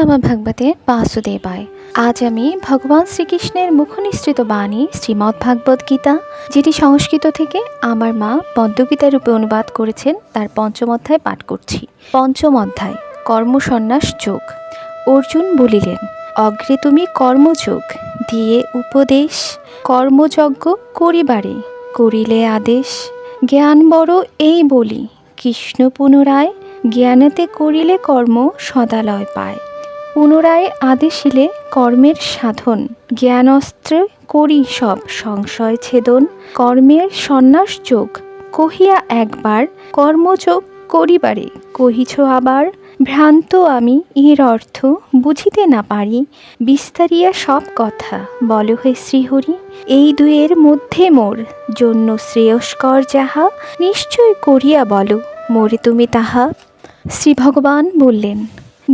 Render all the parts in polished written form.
নমঃ ভগবতে বাসুদেবায়। আজ আমি ভগবান শ্রীকৃষ্ণের মুখনিসৃত বাণী শ্রীমদ্ ভাগবত গীতা, যেটি সংস্কৃত থেকে আমার মা পদ্মগীতা রূপে অনুবাদ করেছেন, তার পঞ্চম অধ্যায় পাঠ করছি। পঞ্চম অধ্যায়, কর্মসন্ন্যাস যোগ। অর্জুন বলিলেন, অগ্রে তুমি কর্মযোগ দিয়ে উপদেশ, কর্মযজ্ঞ করিবারে করিলে আদেশ। জ্ঞান বড় এই বলি কৃষ্ণ পুনরায়, জ্ঞানেতে করিলে কর্ম সদালয় পায়। পুনরায় আদেশিলে কর্মের সাধন, জ্ঞান অস্ত্রে করি সব সংশয় ছেদন। কর্মের সন্ন্যাস যোগ কহিয়া একবার, কর্মযোগ করিবারে কহিছ আবার। ভ্রান্ত আমি এর অর্থ বুঝিতে না পারি, বিস্তারিয়া সব কথা বল হে শ্রীহরি। এই দুয়ের মধ্যে মোর জন্য শ্রেয়স্কর যাহা, নিশ্চয় করিয়া বলো মোরে তুমি তাহা। শ্রী ভগবান বললেন,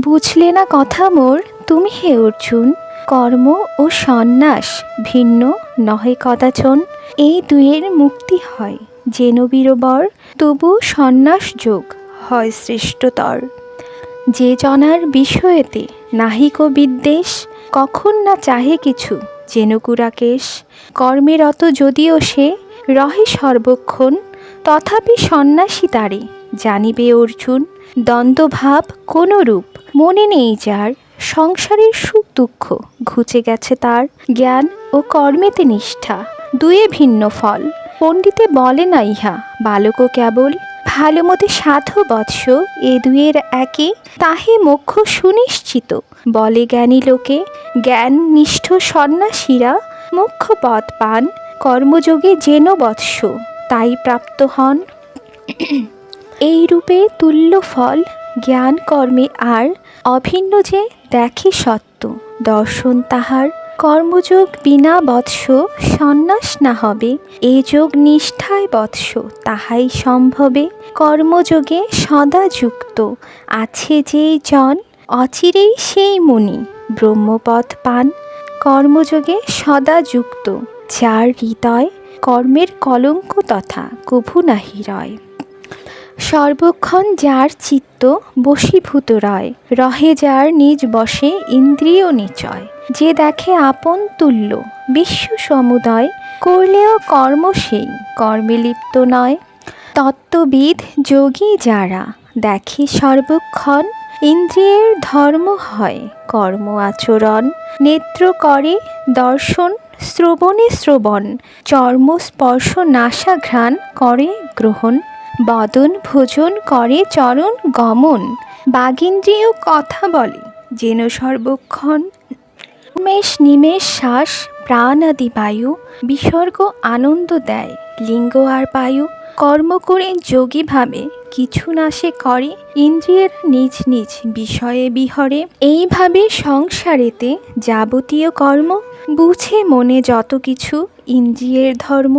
বুঝলে না কথা মোর তুমি হে অর্জুন। কর্ম ও সন্ন্যাস ভিন্ন নহে কদাচন, এই দুয়ের মুক্তি হয় যেন বীরবর, তবু সন্ন্যাস যোগ হয় শ্রেষ্ঠতর। যে জনার বিষয়েতে নাহিক বিদ্বেষ, কখন না চাহে কিছু যেন কুরাকেশ। কর্মেরত যদিও সে রহে সর্বক্ষণ, তথাপি সন্ন্যাসী তারে জানিবে অর্জুন। দ্বন্দ্বভাব কোনো রূপ মনে নেই যার, সংসারের সুখ দুঃখ ঘুচে গেছে তার। জ্ঞান ও কর্মেতে নিষ্ঠা দুয়ে ভিন্ন ফল, পণ্ডিতে বলে না ইহা বালকও কেবল। ভালো মতে সাধু বৎস এ দুয়ের একে, তাহে মোক্ষ সুনিশ্চিত বলে জ্ঞানী লোকে। জ্ঞান নিষ্ঠ সন্ন্যাসীরা মোক্ষ পথ পান, কর্মযোগে যেন বৎস তাই প্রাপ্ত হন। এই রূপে তুল্য ফল জ্ঞান কর্মে আর, অভিন্ন যে দেখে সত্য দর্শন তাহার। কর্মযোগ বিনা বৎস সন্ন্যাস না হবে, এ যোগ নিষ্ঠায় বৎস তাহাই সম্ভবে। কর্মযোগে সদা যুক্ত আছে যেই জন, অচিরেই সেই মুনি ব্রহ্মপদ পান। কর্মযোগে সদা যুক্ত যার হৃদয়, কর্মের কলঙ্ক তথা কভু নাহি রয়। সর্বক্ষণ যার চিত্ত বশীভূত রয়, রহে যার নিজ বশে ইন্দ্রিয় নিচয়। যে দেখে আপন তুল্য বিশ্ব সমুদয়, করলেও কর্ম সেই কর্মে লিপ্ত নয়। তত্ত্ববিদ যোগী যারা দেখে সর্বক্ষণ, ইন্দ্রিয়ের ধর্ম হয় কর্ম আচরণ। নেত্র করে দর্শন শ্রবণে শ্রবণ, চর্ম স্পর্শ নাসা ঘ্রাণ করে গ্রহণ। বদন ভোজন করে চরণ গমন, বাগিন্দ্রিয় কথা বলে যেন সর্বক্ষণ। উমেষ নিমেষ শ্বাস প্রাণ আদি বায়ু, বিসর্গ আনন্দ দেয় লিঙ্গ আর বায়ু। কর্ম করে যোগী ভাবে কিছু না সে করে, ইন্দ্রিয়ের নিজ নিজ বিষয়ে বিহরে। এইভাবে সংসারেতে যাবতীয় কর্ম, বুঝে মনে যত কিছু ইন্দ্রিয়ের ধর্ম।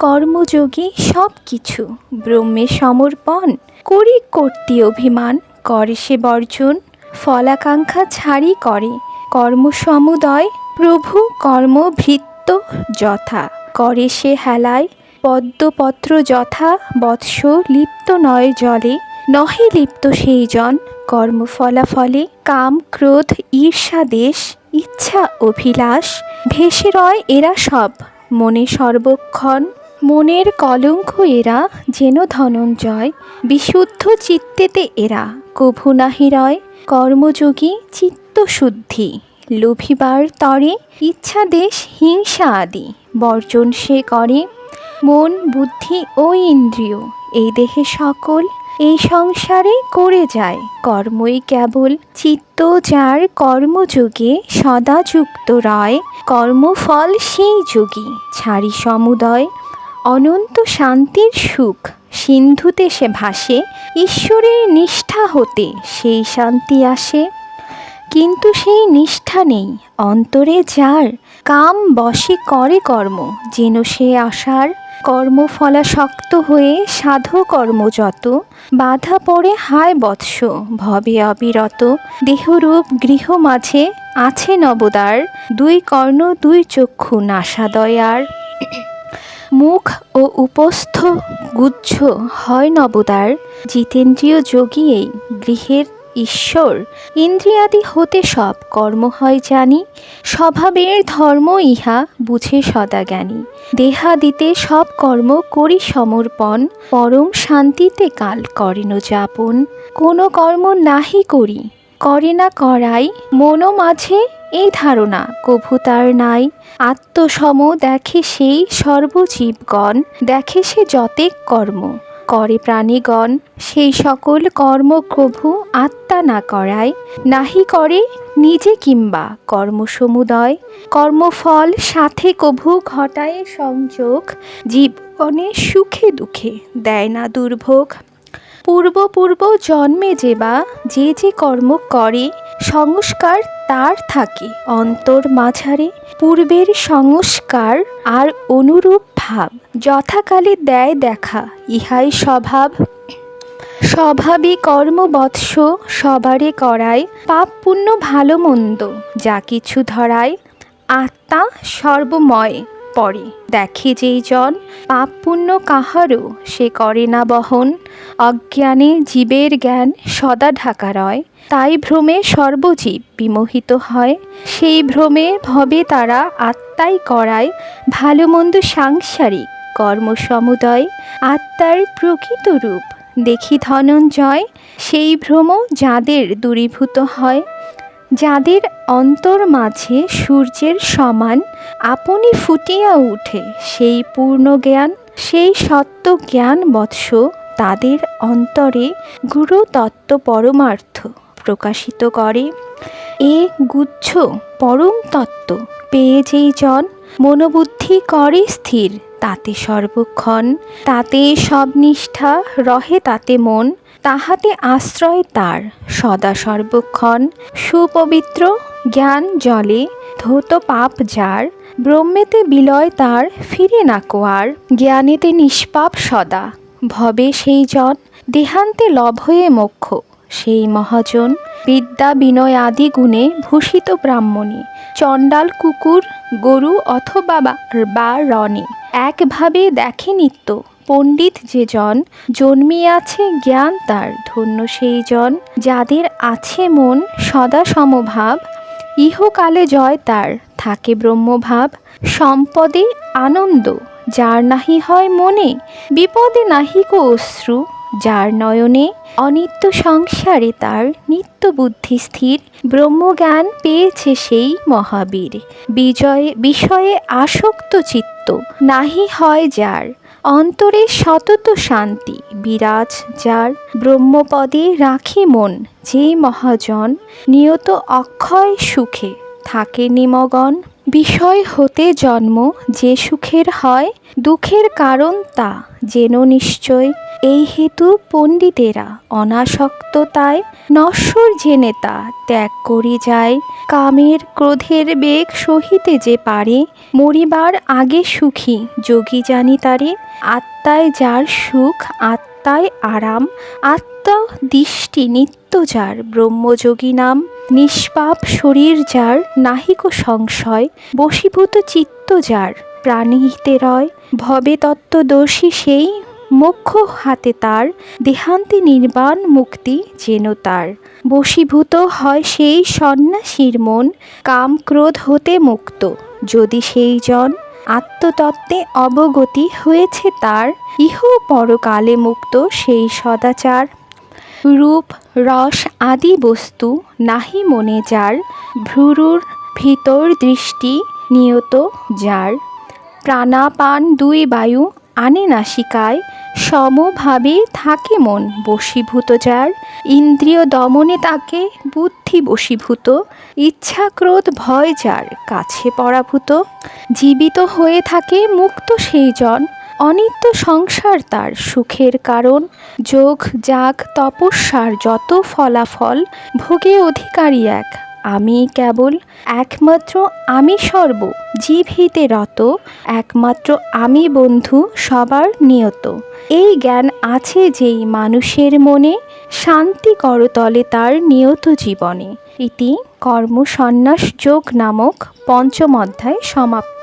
কর্মযোগী সব কিছু ব্রহ্মে সমর্পণ, করি কর্তৃ অভিমান করে সে বর্জন। ফলাকাঙ্ক্ষা ছাড়ি করে কর্মসমুদয়, প্রভু কর্মভৃত্য যথা করে সে হেলায়। পদ্মপত্র যথা বৎস লিপ্ত নয় জলে, নহে লিপ্ত সেই জন কর্মফলাফলে। কাম ক্রোধ ঈর্ষা দেশ ইচ্ছা অভিলাষ, ভেসে রয় এরা সব মনে সর্বক্ষণ। মনের কলঙ্ক এরা যেন ধনঞ্জয়, বিশুদ্ধ চিত্তেতে এরা কভু নাহি রয়। কর্মযোগী চিত্তশুদ্ধি লোভিবার তরে, ইচ্ছা দেশ হিংসা আদি বর্জন সে করে। মন বুদ্ধি ও ইন্দ্রিয় এই দেহে সকল, এই সংসারে করে যায় কর্মই কেবল। চিত্ত যার কর্মযোগে সদা যুক্ত রয়, কর্মফল সেই যোগী ছাড়ি সমুদয়। অনন্ত শান্তির সুখ সিন্ধুতে সে ভাসে, ঈশ্বরের নিষ্ঠা হতে সেই শান্তি আসে। কিন্তু সেই নিষ্ঠা নেই অন্তরে যার, কাম বশে করে কর্ম যেন সে আশার। কর্মফলাসক্ত হয়ে সাধু কর্ম যত, বাধা পড়ে হায় বৎস ভবে অবিরত। দেহরূপ গৃহ মাঝে আছে নবদ্বার, দুই কর্ণ দুই চক্ষু নাসাদয়ার। মুখ ও উপস্থ গুহ্য হয় নবদ্বার, জিতেন্দ্রিয় যোগী এই গৃহের ঈশ্বর ইন্দ্রিয়াদি হতে সব কর্ম হয় জানি, স্বভাবের ধর্ম ইহা বুঝে সদা জ্ঞানী। দেহাদিতে সব কর্ম করি সমর্পণ, পরম শান্তিতে কাল করেন যাপন। কোনো কর্ম নাহি করি করে না করাই, মনো মাঝে এই ধারণা কভু তার নাই। আত্মসম দেখে সেই সর্বজীবগণ, দেখে সে যতেক কর্ম করে প্রাণীগণ। সেই সকল কর্ম প্রভু আত্মা না করায়, নাহি করে নিজে কিংবা কর্মসমুদয়। কর্মফল সাথে কভু ঘটায় সংযোগ, জীবনে সুখে দুঃখে দেয় না দুর্ভোগ। পূর্ব পূর্ব জন্মে যে বা যে যে কর্ম করে, সংস্কার তার থাকে অন্তর মাঝারে। পূর্বের সংস্কার আর অনুরূপ ভাব, যথাকালে দেয় দেখা ইহাই স্বভাব। স্বভাবে কর্মবৎস সবারে করায়, পাপ পুণ্য ভালো মন্দ যা কিছু ধরায়। আত্মা সর্বময় পরে দেখে যেই জন, পাপ পুণ্য কাহারও সে করে না বহন। অজ্ঞানে জীবের জ্ঞান সদা ঢাকা রয়, তাই ভ্রমে সর্বজীব বিমোহিত হয়। সেই ভ্রমে ভবে তারা আত্মাই করায়, ভালো মন্দ সাংসারিক কর্মসমুদয়। আত্মার প্রকৃত রূপ দেখি ধনঞ্জয়, সেই ভ্রম যাদের দূরীভূত হয়। যাদের অন্তর মাঝে সূর্যের সমান আপনি ফুটিয়া উঠে সেই পূর্ণ জ্ঞান, সেই সত্য জ্ঞান বৎস তাদের অন্তরে গুরু তত্ত্ব পরমার্থ প্রকাশিত করে। এ গুচ্ছ পরম তত্ত্ব পেয়ে যেই জন, মনোবুদ্ধি করে স্থির তাতে সর্বক্ষণ। তাতে সব নিষ্ঠা রহে তাতে মন, তাহাতে আশ্রয় তার সদা সর্বক্ষণ। সুপবিত্র জ্ঞান জলে ধৌত পাপ যার, ব্রহ্মেতে বিলয় তার ফিরে না কোয়ার। জ্ঞানেতে নিষ্পাপ সদা ভবে সেই জন, দেহান্তে লভ হয়ে মোক্ষ সেই মহাজন। বিদ্যা বিনয় আদি গুণে ভূষিত ব্রাহ্মণী, চণ্ডাল কুকুর গরু অথবা বা রণে, একভাবে দেখে নিত্য পণ্ডিত যে জন। জন্মিয়াছে জ্ঞান তার ধন্য সেই জন, যাদের আছে মন সদা সমভাব। ইহকালে জয় তার থাকে ব্রহ্মভাব, সম্পদে আনন্দ যার নাহি হয় মনে, বিপদে নাহিক অশ্রু যার নয়নে। অনিত্য সংসারে তার নিত্য বুদ্ধি স্থির, ব্রহ্মজ্ঞান পেয়েছে সেই মহাবীর। বিষয়ে আসক্ত চিত্ত নাহি হয় যার, অন্তরে সতত শান্তি বিরাজ যার। ব্রহ্মপদে রাখি মন যেই মহাজন, নিয়ত অক্ষয় সুখে থাকে নিমগন। বিষয় হতে জন্ম যে সুখের হয়, দুঃখের কারণ তা যেন নিশ্চয়। এই হেতু পণ্ডিতেরা অনাসক্ততায়, নশ্বর জেনে তা ত্যাগ করি যায়। কামের ক্রোধের বেগ সহিতে যে পারে, মরিবার আগে সুখী যোগী জানি তারে। আত্মায় যার সুখ আত্মায় আরাম, আত্মা দৃষ্টি নিত্য যার ব্রহ্মযোগী নাম। নিষ্পাপ শরীর যার নাহিক সংশয়, বশীভূত চিত্ত যার প্রাণীহিতে রয়। ভবে তত্ত্বদর্শী সেই মোক্ষ হাতে তার, দেহান্তে নির্বাণ মুক্তি যেন তার। বশীভূত হয় সেই সন্ন্যাসীর মন, কাম ক্রোধ হতে মুক্ত যদি সেই জন। আত্মতত্ত্বে অবগতি হয়েছে তার, ইহ পরকালে মুক্ত সেই সদাচার। রূপ রস আদি বস্তু নাহি মনে যার, ভ্রুর ভিতর দৃষ্টি নিয়ত যার। প্রাণাপান দুই বায়ু আনে নাসিকায়, সমভাবে থাকে মন বশীভূত যার। ইন্দ্রিয় দমনে তাকে বুদ্ধি বশীভূত, ইচ্ছা ক্রোধ ভয় যার কাছে পরাভূত। জীবিত হয়ে থাকে মুক্ত সেই জন, অনিত্য সংসার তার সুখের কারণ। যোগ যাগ তপস্যার যত ফলাফল, ভোগে অধিকারী এক আমি কেবল। একমাত্র আমি সর্ব জীব হইতে রত, একমাত্র আমি বন্ধু সবার নিয়ত। এই জ্ঞান আছে যেই মানুষের মনে, শান্তি করতলে তার নিয়ত জীবনে। ইতি কর্ম সন্ন্যাস যোগ নামক পঞ্চম অধ্যায় সমাপ্ত।